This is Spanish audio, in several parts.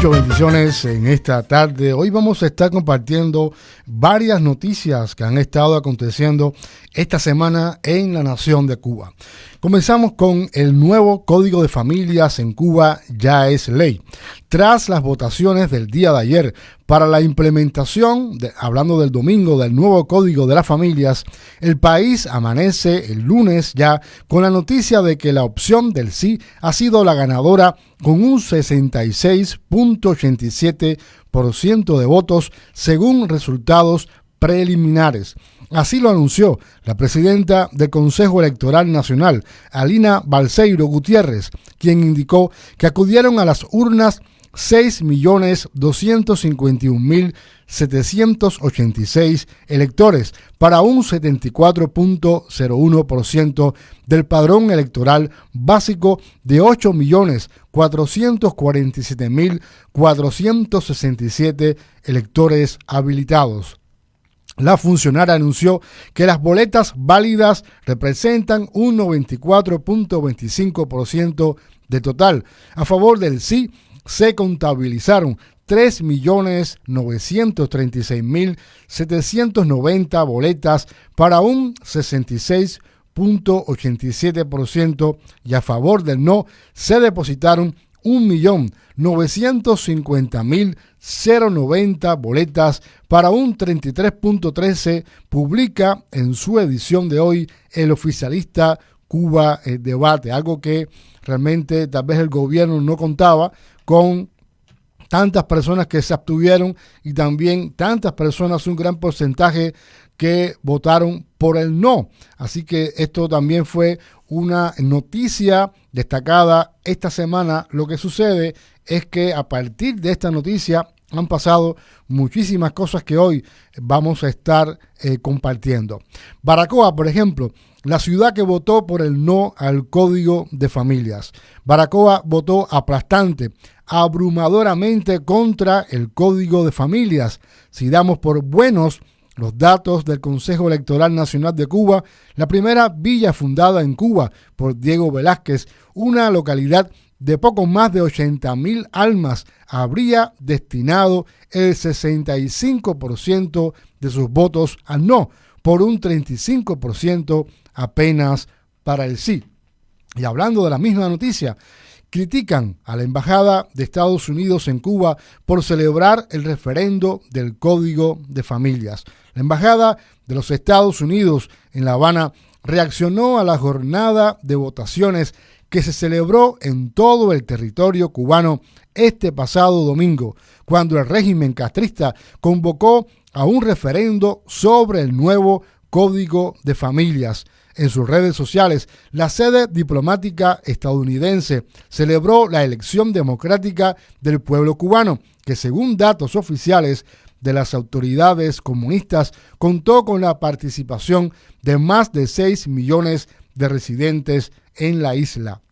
Muchas bendiciones en esta tarde. Hoy vamos a estar compartiendo varias noticias que han estado aconteciendo esta semana en la nación de Cuba. Comenzamos con el nuevo Código de Familias en Cuba ya es ley. Tras las votaciones del día de ayer para la implementación, hablando del domingo, del nuevo Código de las Familias, el país amanece el lunes ya con la noticia de que la opción del sí ha sido la ganadora con un 66.87% de votos según resultados preliminares. Así lo anunció la presidenta del Consejo Electoral Nacional, Alina Balseiro Gutiérrez, quien indicó que acudieron a las urnas 6.251.786 electores para un 74.01% del padrón electoral básico de 8.447.467 electores habilitados. La funcionaria anunció que las boletas válidas representan un 94.25% del total. A favor del sí, se contabilizaron 3.936.790 boletas para un 66.87% y a favor del no se depositaron 1.950.090 boletas para un 33.13%, publica en su edición de hoy el oficialista Cuba Debate, algo que realmente tal vez el gobierno no contaba con tantas personas que se abstuvieron y también tantas personas, un gran porcentaje que votaron por el no. Así que esto también fue una noticia destacada esta semana. Lo que sucede es que a partir de esta noticia han pasado muchísimas cosas que hoy vamos a estar compartiendo. Baracoa, por ejemplo, la ciudad que votó por el no al Código de Familias. Baracoa votó aplastante, abrumadoramente contra el Código de Familias. Si damos por buenos los datos del Consejo Electoral Nacional de Cuba, la primera villa fundada en Cuba por Diego Velázquez, una localidad de poco más de 80.000 almas, habría destinado el 65% de sus votos al no, por un 35% apenas para el sí. Y hablando de la misma noticia, critican a la Embajada de Estados Unidos en Cuba por celebrar el referendo del Código de Familias. La Embajada de los Estados Unidos en La Habana reaccionó a la jornada de votaciones que se celebró en todo el territorio cubano este pasado domingo, cuando el régimen castrista convocó a un referendo sobre el nuevo Código de Familias. En sus redes sociales, la sede diplomática estadounidense celebró la elección democrática del pueblo cubano, que según datos oficiales de las autoridades comunistas, contó con la participación de más de 6 millones de residentes en la isla.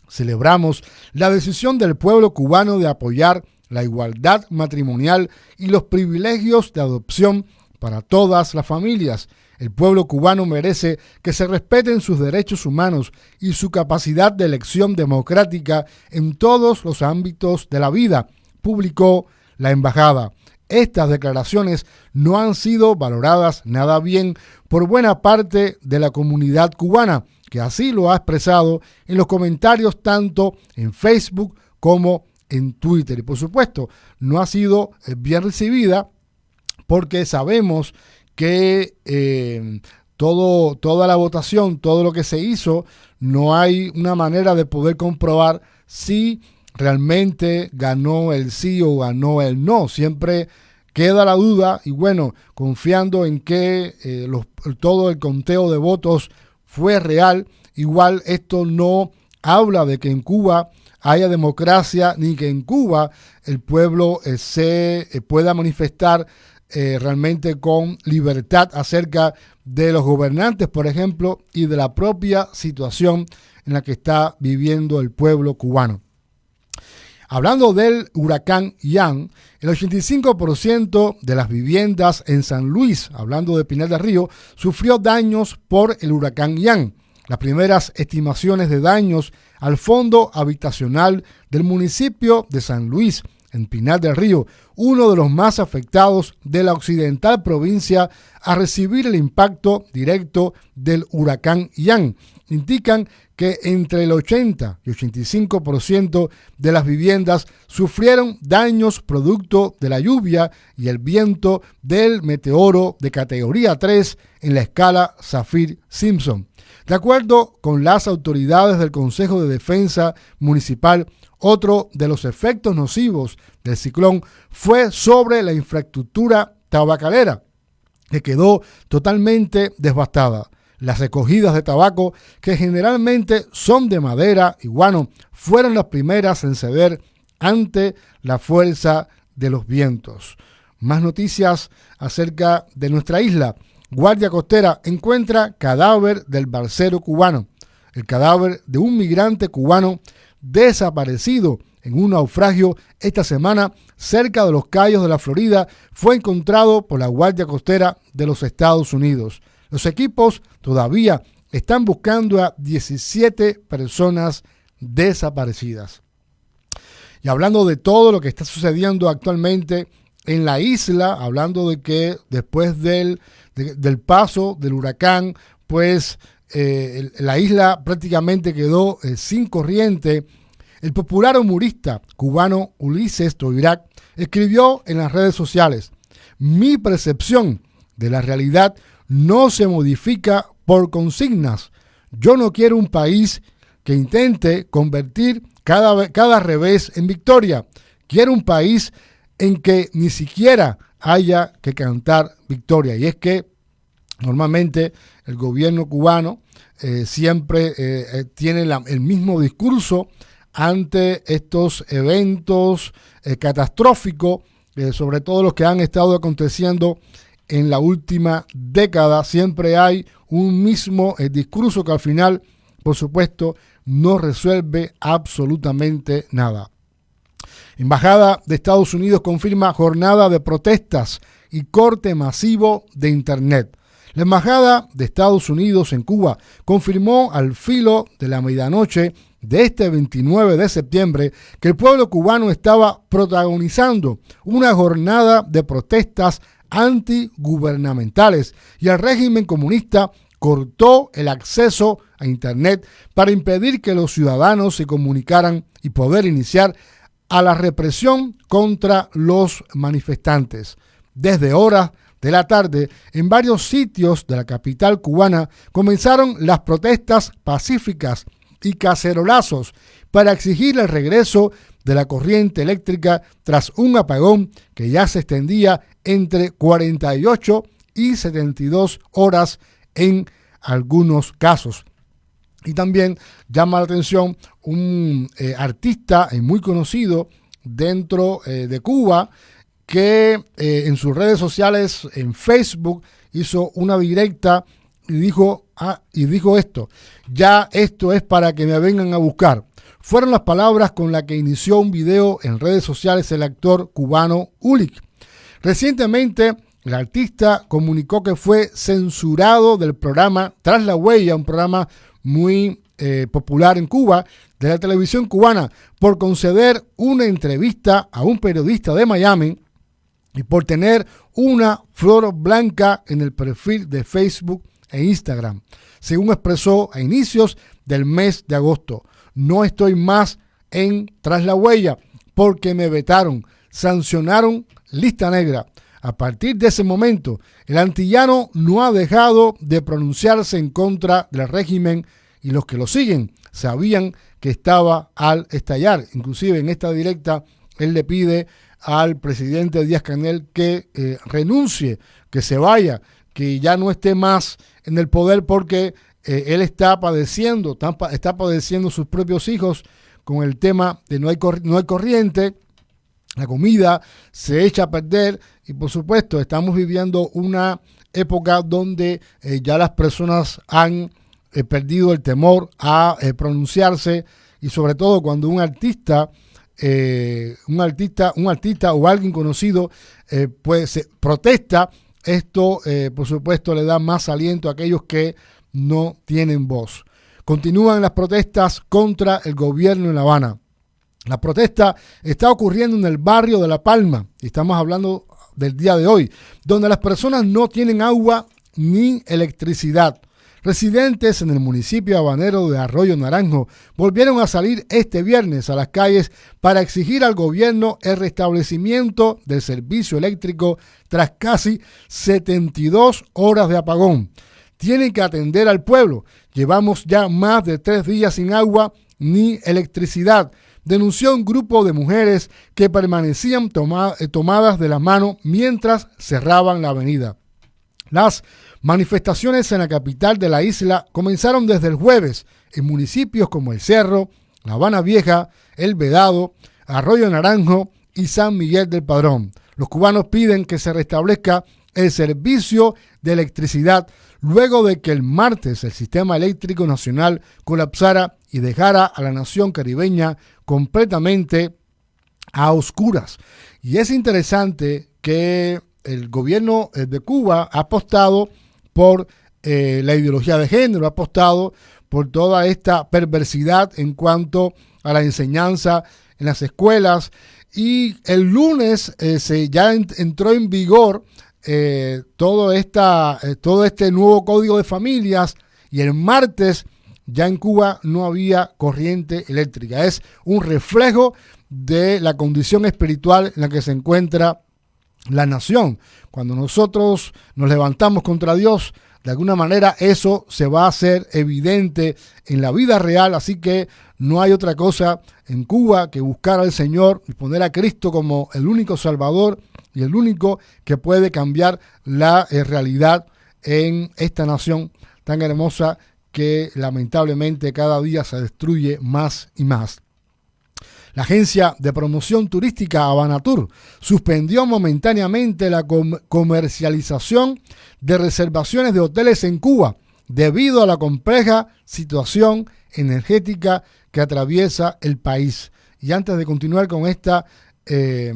Celebramos la decisión del pueblo cubano de apoyar la igualdad matrimonial y los privilegios de adopción para todas las familias. El pueblo cubano merece que se respeten sus derechos humanos y su capacidad de elección democrática en todos los ámbitos de la vida, publicó la embajada. Estas declaraciones no han sido valoradas nada bien por buena parte de la comunidad cubana, que así lo ha expresado en los comentarios tanto en Facebook como en Twitter. Y por supuesto, no ha sido bien recibida porque sabemos que toda la votación, todo lo que se hizo, no hay una manera de poder comprobar si realmente ganó el sí o ganó el no. Siempre queda la duda y bueno, confiando en que todo el conteo de votos fue real, igual esto no habla de que en Cuba haya democracia ni que en Cuba el pueblo se pueda manifestar realmente con libertad acerca de los gobernantes, por ejemplo, y de la propia situación en la que está viviendo el pueblo cubano. Hablando del huracán Ian, el 85% de las viviendas en San Luis, hablando de Pinar del Río, sufrió daños por el huracán Ian. Las primeras estimaciones de daños al fondo habitacional del municipio de San Luis en Pinar del Río, uno de los más afectados de la occidental provincia a recibir el impacto directo del huracán Ian. Indican que entre el 80 y 85% de las viviendas sufrieron daños producto de la lluvia y el viento del meteoro de categoría 3 en la escala Saffir-Simpson. De acuerdo con las autoridades del Consejo de Defensa Municipal, otro de los efectos nocivos del ciclón fue sobre la infraestructura tabacalera, que quedó totalmente devastada. Las recogidas de tabaco, que generalmente son de madera y guano, fueron las primeras en ceder ante la fuerza de los vientos. Más noticias acerca de nuestra isla. Guardia Costera encuentra cadáver del balsero cubano. El cadáver de un migrante cubano desaparecido en un naufragio esta semana cerca de los Cayos de la Florida fue encontrado por la Guardia Costera de los Estados Unidos. Los equipos todavía están buscando a 17 personas desaparecidas. Y hablando de todo lo que está sucediendo actualmente en la isla, hablando de que después del paso del huracán, pues la isla prácticamente quedó sin corriente. El popular humorista cubano Ulises Toirac escribió en las redes sociales: mi percepción de la realidad no se modifica por consignas. Yo no quiero un país que intente convertir cada revés en victoria. Quiero un país en que ni siquiera haya que cantar victoria. Y es que normalmente el gobierno cubano siempre tiene el mismo discurso ante estos eventos catastróficos, sobre todo los que han estado aconteciendo en la última década. Siempre hay un mismo discurso que al final, por supuesto, no resuelve absolutamente nada. Embajada de Estados Unidos confirma jornada de protestas y corte masivo de Internet. La Embajada de Estados Unidos en Cuba confirmó al filo de la medianoche de este 29 de septiembre que el pueblo cubano estaba protagonizando una jornada de protestas antigubernamentales y el régimen comunista cortó el acceso a Internet para impedir que los ciudadanos se comunicaran y poder iniciar a la represión contra los manifestantes. Desde horas de la tarde, en varios sitios de la capital cubana comenzaron las protestas pacíficas y cacerolazos para exigir el regreso de la corriente eléctrica tras un apagón que ya se extendía entre 48 y 72 horas en algunos casos. Y también llama la atención un artista muy conocido dentro de Cuba que en sus redes sociales, en Facebook, hizo una directa y dijo esto: ya esto es para que me vengan a buscar. Fueron las palabras con las que inició un video en redes sociales el actor cubano Ulick. Recientemente, el artista comunicó que fue censurado del programa Tras la Huella, un programa muy popular en Cuba, de la televisión cubana, por conceder una entrevista a un periodista de Miami y por tener una flor blanca en el perfil de Facebook e Instagram. Según expresó a inicios del mes de agosto: no estoy más en Tras la Huella porque me vetaron, sancionaron, lista negra. A partir de ese momento, el antillano no ha dejado de pronunciarse en contra del régimen y los que lo siguen sabían que estaba al estallar. Inclusive en esta directa él le pide al presidente Díaz-Canel que renuncie, que se vaya, que ya no esté más en el poder porque él está padeciendo sus propios hijos con el tema de no hay corriente. La comida se echa a perder y por supuesto estamos viviendo una época donde ya las personas han perdido el temor a pronunciarse, y sobre todo cuando un artista o alguien conocido pues protesta, esto por supuesto le da más aliento a aquellos que no tienen voz. Continúan las protestas contra el gobierno en La Habana. La protesta está ocurriendo en el barrio de La Palma, y estamos hablando del día de hoy, donde las personas no tienen agua ni electricidad. Residentes en el municipio habanero de Arroyo Naranjo volvieron a salir este viernes a las calles para exigir al gobierno el restablecimiento del servicio eléctrico tras casi 72 horas de apagón. Tienen que atender al pueblo. Llevamos ya más de 3 días sin agua ni electricidad, denunció un grupo de mujeres que permanecían tomadas de la mano mientras cerraban la avenida. Las manifestaciones en la capital de la isla comenzaron desde el jueves en municipios como El Cerro, La Habana Vieja, El Vedado, Arroyo Naranjo y San Miguel del Padrón. Los cubanos piden que se restablezca el servicio de electricidad luego de que el martes el sistema eléctrico nacional colapsara y dejara a la nación caribeña completamente a oscuras. Y es interesante que el gobierno de Cuba ha apostado por la ideología de género, ha apostado por toda esta perversidad en cuanto a la enseñanza en las escuelas, y el lunes ya entró en vigor todo este nuevo código de familias, y el martes ya en Cuba no había corriente eléctrica. Es un reflejo de la condición espiritual en la que se encuentra la nación. Cuando nosotros nos levantamos contra Dios, de alguna manera eso se va a hacer evidente en la vida real, así que no hay otra cosa en Cuba que buscar al Señor y poner a Cristo como el único Salvador y el único que puede cambiar la realidad en esta nación tan hermosa que lamentablemente cada día se destruye más y más. La agencia de promoción turística Habanatur suspendió momentáneamente la comercialización de reservaciones de hoteles en Cuba debido a la compleja situación energética que atraviesa el país. Y antes de continuar con esta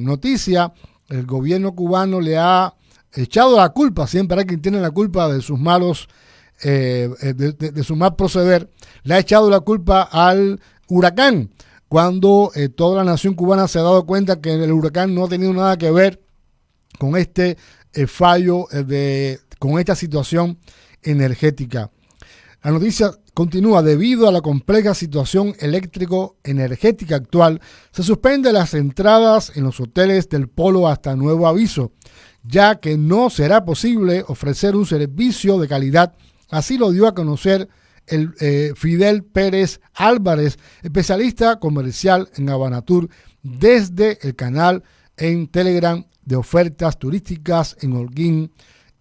noticia, el gobierno cubano le ha echado la culpa, siempre hay quien tiene la culpa de sus malos de su mal proceder, le ha echado la culpa al huracán, cuando toda la nación cubana se ha dado cuenta que el huracán no ha tenido nada que ver con este fallo, con esta situación energética. La noticia continúa: debido a la compleja situación eléctrico-energética actual, se suspenden las entradas en los hoteles del Polo hasta nuevo aviso, ya que no será posible ofrecer un servicio de calidad. Así lo dio a conocer el Fidel Pérez Álvarez, especialista comercial en Habanatur, desde el canal en Telegram de ofertas turísticas en Holguín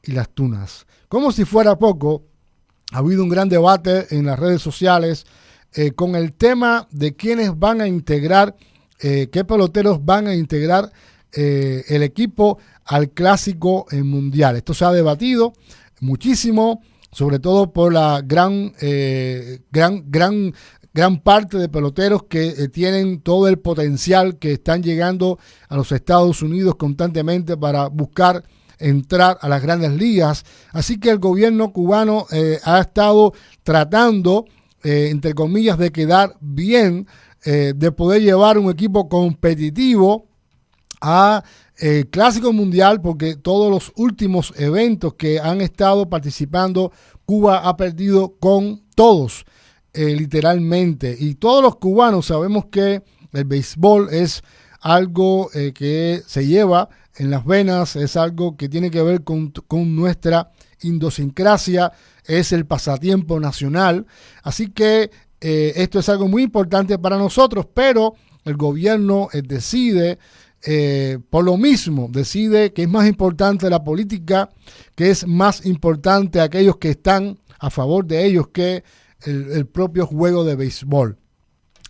y Las Tunas. Como si fuera poco, ha habido un gran debate en las redes sociales con el tema de quiénes van a integrar, qué peloteros van a integrar el equipo al Clásico Mundial. Esto se ha debatido muchísimo, sobre todo por la gran parte de peloteros que tienen todo el potencial, que están llegando a los Estados Unidos constantemente para buscar entrar a las grandes ligas. Así que el gobierno cubano ha estado tratando, entre comillas, de quedar bien, de poder llevar un equipo competitivo a Clásico Mundial, porque todos los últimos eventos que han estado participando, Cuba ha perdido con todos, literalmente. Y todos los cubanos sabemos que el béisbol es algo que se lleva en las venas, es algo que tiene que ver con nuestra idiosincrasia, es el pasatiempo nacional. Así que esto es algo muy importante para nosotros, pero el gobierno decide, por lo mismo, decide que es más importante la política, que es más importante aquellos que están a favor de ellos que el propio juego de béisbol.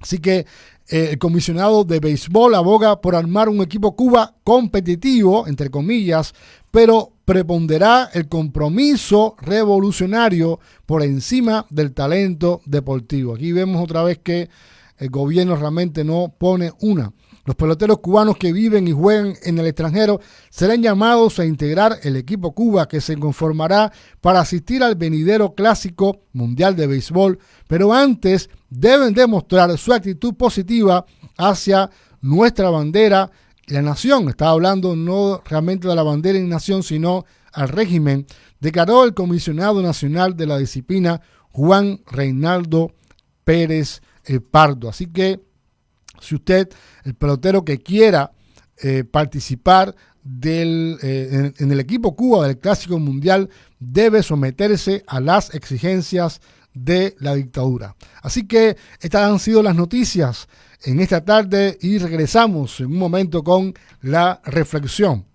Así que el comisionado de béisbol aboga por armar un equipo Cuba competitivo, entre comillas, pero preponderará el compromiso revolucionario por encima del talento deportivo. Aquí vemos otra vez que el gobierno realmente no pone una. Los peloteros cubanos que viven y juegan en el extranjero serán llamados a integrar el equipo Cuba, que se conformará para asistir al venidero Clásico Mundial de Béisbol, pero antes deben demostrar su actitud positiva hacia nuestra bandera, la nación. Estaba hablando no realmente de la bandera y nación, sino al régimen, declaró el comisionado nacional de la disciplina, Juan Reinaldo Pérez Pardo. Así que si usted, el pelotero que quiera participar en el equipo Cuba del Clásico Mundial, debe someterse a las exigencias de la dictadura. Así que estas han sido las noticias en esta tarde y regresamos en un momento con la reflexión.